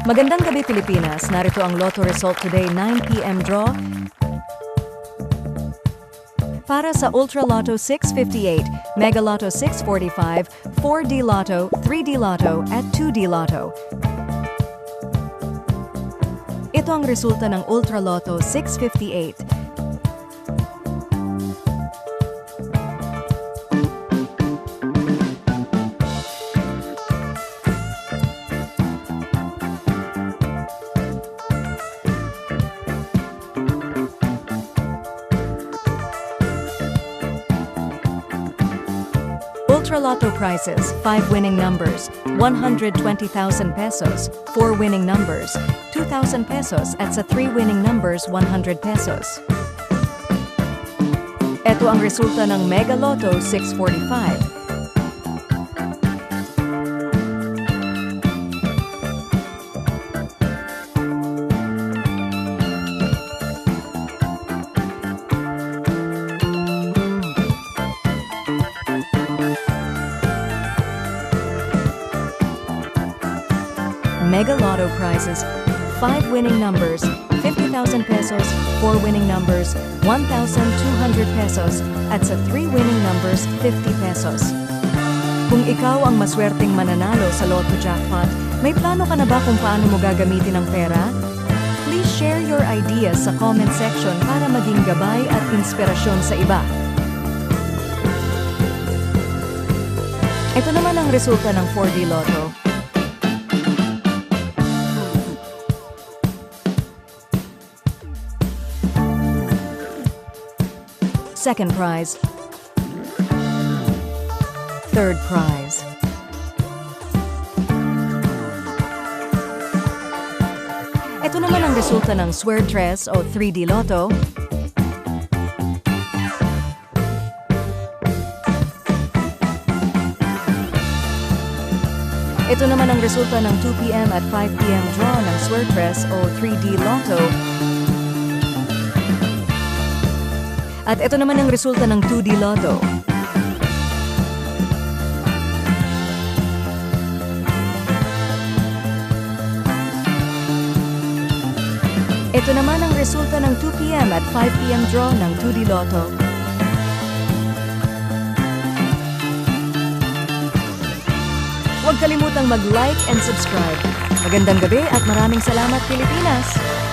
Magandang gabi Pilipinas, narito ang Lotto result today 9 p.m. draw. Para sa Ultra Lotto 658, Mega Lotto 645, 4D Lotto, 3D Lotto at 2D Lotto. Ito ang resulta ng Ultra Lotto 658. Ultra Lotto prizes, 5 winning numbers, 120,000 pesos, 4 winning numbers, 2,000 pesos at sa 3 winning numbers, 100 pesos. Ito ang resulta ng Mega Lotto 645. Mega Lotto prizes, 5 winning numbers, 50,000 pesos, 4 winning numbers, 1,200 pesos, at sa 3 winning numbers, 50 pesos. Kung ikaw ang maswerteng mananalo sa Lotto Jackpot, may plano ka na ba kung paano mo gagamitin ang pera? Please share your ideas sa comment section para maging gabay at inspirasyon sa iba. Ito naman ang resulta ng 4D Lotto. Second prize. Third prize. Ito naman ang resulta ng Suertres o 3D Lotto. Ito naman ang resulta ng 2 p.m. at 5 p.m. draw ng Suertres o 3D Lotto. At ito naman ang resulta ng 2D Lotto. Ito naman ang resulta ng 2 p.m. at 5 p.m. draw ng 2D Lotto. Huwag kalimutang mag-like and subscribe. Magandang gabi at maraming salamat Pilipinas!